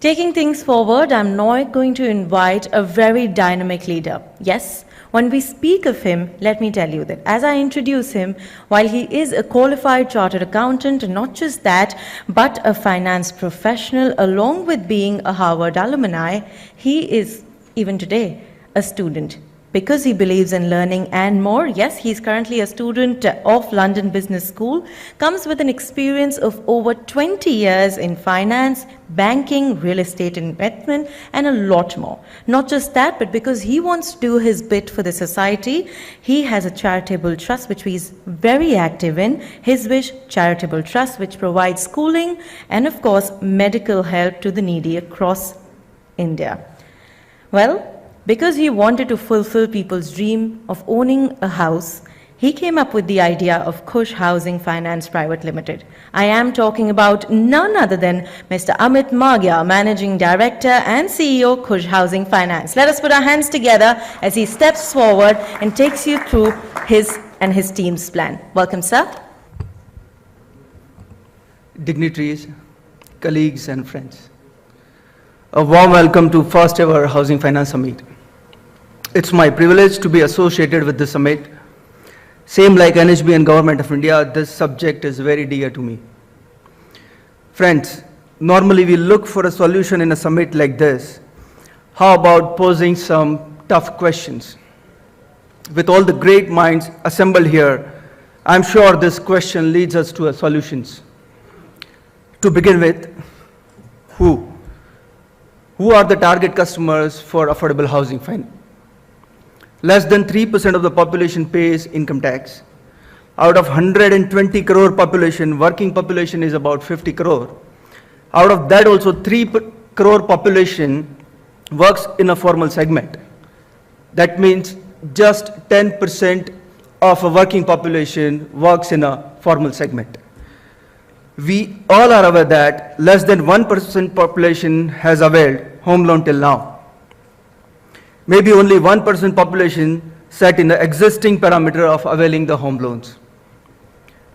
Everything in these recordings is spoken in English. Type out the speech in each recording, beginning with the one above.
Taking things forward, I'm now going to invite a very dynamic leader. Yes, when we speak of him, let me tell you that as I introduce him, while he is a qualified chartered accountant, and not just that, but a finance professional, along with being a Harvard alumni, he is, even today, a student. Because he believes in learning and more, yes, he's currently a student of London Business School, comes with an experience of over 20 years in finance, banking, real estate investment, and a lot more. Not just that, but because he wants to do his bit for the society, he has a charitable trust which he's very active in, His Wish Charitable Trust, which provides schooling and, of course, medical help to the needy across India. Well, because he wanted to fulfill people's dream of owning a house, he came up with the idea of Khush Housing Finance Private Limited. I am talking about none other than Mr. Amit Maghia, Managing Director and CEO, Khush Housing Finance. Let us put our hands together as he steps forward and takes you through his and his team's plan. Welcome, sir. Dignitaries, colleagues and friends. A warm welcome to first ever Housing Finance Summit. It's my privilege to be associated with this summit. Same like NHB and Government of India, this subject is very dear to me. Friends, normally we look for a solution in a summit like this. How about posing some tough questions? With all the great minds assembled here, I'm sure this question leads us to solutions. To begin with, who? Who are the target customers for affordable housing finance? Less than 3% of the population pays income tax. Out of 120 crore population, working population is about 50 crore. Out of that also 3 crore population works in a formal segment. That means just 10% of a working population works in a formal segment. We all are aware that less than 1% population has availed home loan till now. Maybe only 1% population set in the existing parameter of availing the home loans.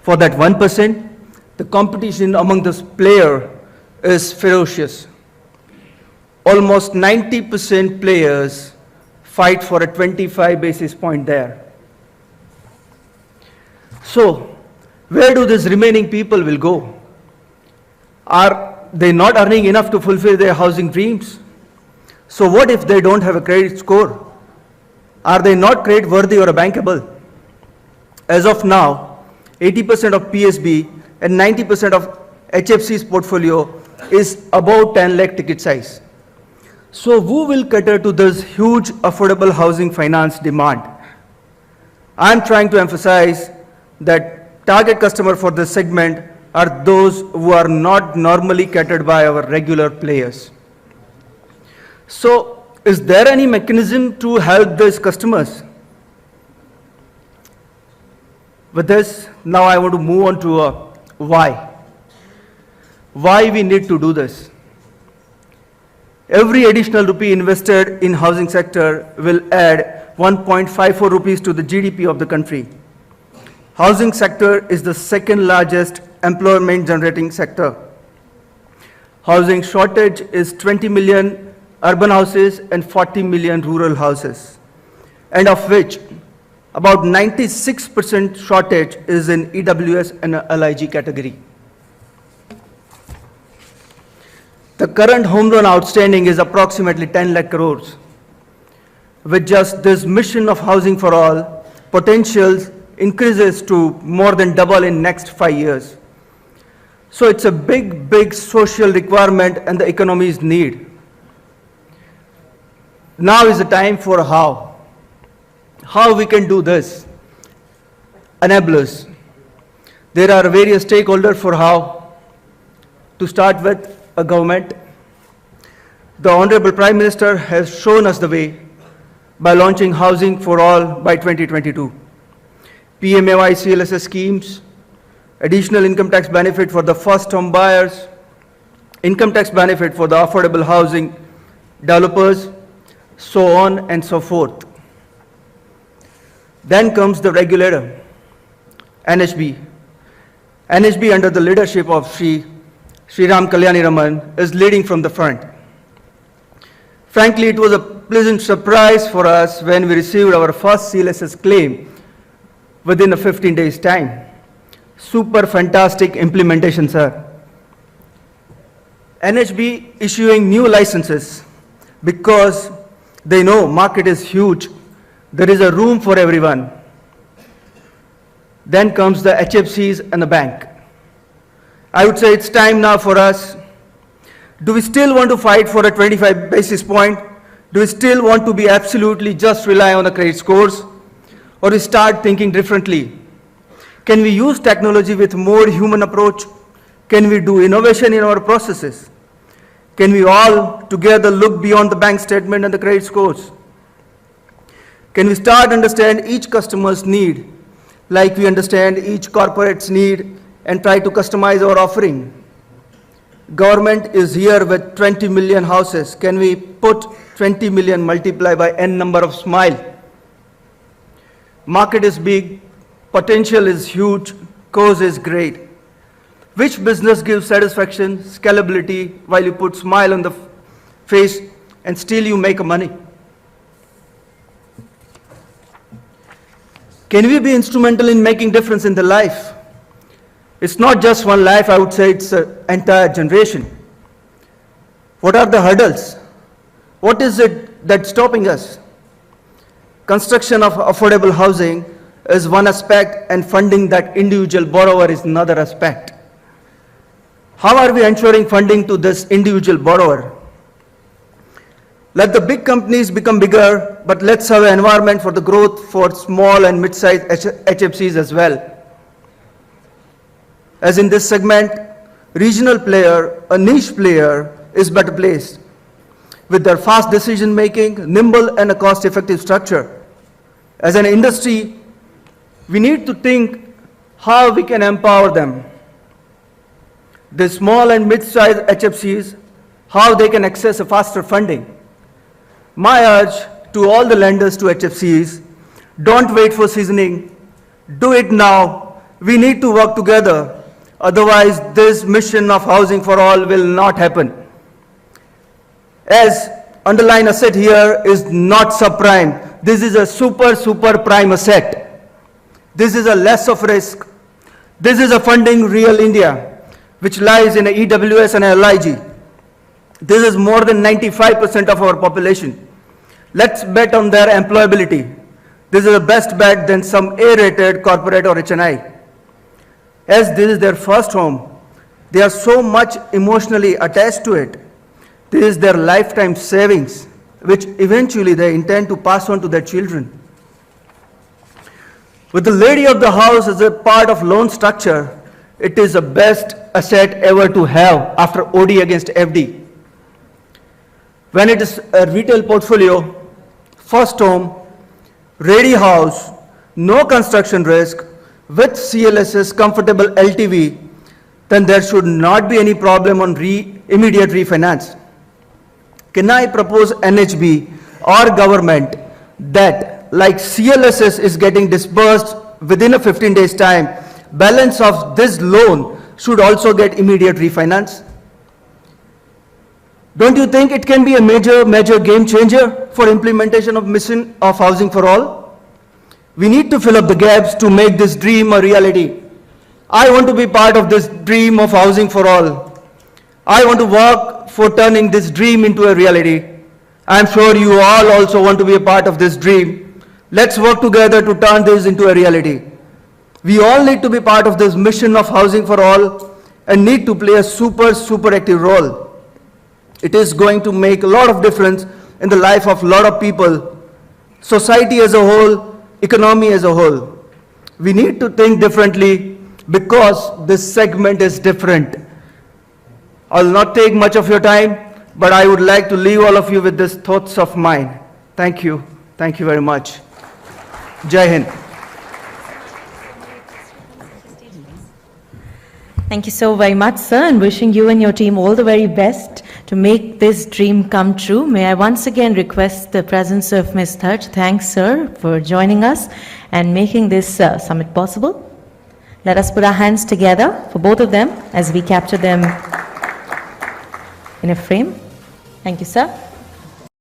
For that 1%, the competition among this player is ferocious. Almost 90% players fight for a 25 basis point there. So, where do these remaining people will go? Are they not earning enough to fulfill their housing dreams? So what if they don't have a credit score? Are they not credit worthy or bankable? As of now, 80% of PSB and 90% of HFC's portfolio is above 10 lakh ticket size. So who will cater to this huge affordable housing finance demand? I'm trying to emphasize that target customer for this segment are those who are not normally catered by our regular players. So, is there any mechanism to help these customers? With this, now I want to move on to why. Why we need to do this? Every additional rupee invested in housing sector will add 1.54 rupees to the GDP of the country. Housing sector is the second largest employment generating sector. Housing shortage is 20 million urban houses and 40 million rural houses, and of which about 96% shortage is in EWS and LIG category. The current home loan outstanding is approximately 10 lakh crores. With just this mission of housing for all, potential increases to more than double in next 5 years. So it's a big social requirement and the economy's need. Now is the time for how. How we can do this. Enablers. There are various stakeholders for how. To start with, a government. The Honorable Prime Minister has shown us the way by launching Housing for All by 2022. PMAY CLSS schemes, additional income tax benefit for the first home buyers, income tax benefit for the affordable housing developers, so on and so forth. Then comes the regulator, NHB. NHB under the leadership of Sri Ram Kalyani Raman is leading from the front. Frankly, it was a pleasant surprise for us when we received our first CLSS claim within a 15 days time. Super fantastic implementation, sir. NHB issuing new licenses because they know market is huge. There is a room for everyone. Then comes the HFCs and the bank. I would say it's time now for us. Do we still want to fight for a 25 basis point? Do we still want to be absolutely just rely on the credit scores? Or we start thinking differently? Can we use technology with more human approach? Can we do innovation in our processes? Can we all together look beyond the bank statement and the credit scores? Can we start understand each customer's need like we understand each corporate's need and try to customize our offering? Government is here with 20 million houses. Can we put 20 million multiplied by n number of smile? Market is big, potential is huge, cause is great. Which business gives satisfaction, scalability, while you put smile on the face and still you make money? Can we be instrumental in making difference in the life? It's not just one life, I would say it's an entire generation. What are the hurdles? What is it that's stopping us? Construction of affordable housing is one aspect and funding that individual borrower is another aspect. How are we ensuring funding to this individual borrower? Let the big companies become bigger, but let's have an environment for the growth for small and mid-sized HFCs as well. As in this segment, regional player, a niche player is better placed with their fast decision making, nimble and a cost-effective structure. As an industry, we need to think how we can empower them. The small and mid-sized HFCs, how they can access a faster funding. My urge to all the lenders to HFCs, don't wait for seasoning, do it now. We need to work together. Otherwise, this mission of housing for all will not happen. As underline asset here is not subprime. This is a super prime asset. This is a less of risk. This is a funding real India, which lies in a EWS and a LIG. This is more than 95% of our population. Let's bet on their employability. This is a best bet than some A-rated corporate or HNI. As this is their first home, they are so much emotionally attached to it. This is their lifetime savings, which eventually they intend to pass on to their children. With the lady of the house as a part of loan structure, it is the best asset ever to have after OD against FD. When it is a retail portfolio, first home, ready house, no construction risk, with CLSS comfortable LTV, then there should not be any problem on immediate refinance. Can I propose NHB or government that like CLSS is getting disbursed within a 15 days time, balance of this loan should also get immediate refinance? Don't you think it can be a major game changer for implementation of mission of housing for all? We need to fill up the gaps to make this dream a reality. I want to be part of this dream of housing for all. I want to work for turning this dream into a reality. I'm sure you all also want to be a part of this dream. Let's work together to turn this into a reality. We all need to be part of this mission of housing for all and need to play a super active role. It is going to make a lot of difference in the life of a lot of people, society as a whole, economy as a whole. We need to think differently because this segment is different. I'll not take much of your time, but I would like to leave all of you with these thoughts of mine. Thank you. Thank you very much. Jai Hind. Thank you so very much, sir, and wishing you and your team all the very best to make this dream come true. May I once again request the presence of Ms. Thurch. Thanks, sir, for joining us and making this summit possible. Let us put our hands together for both of them as we capture them in a frame. Thank you, sir.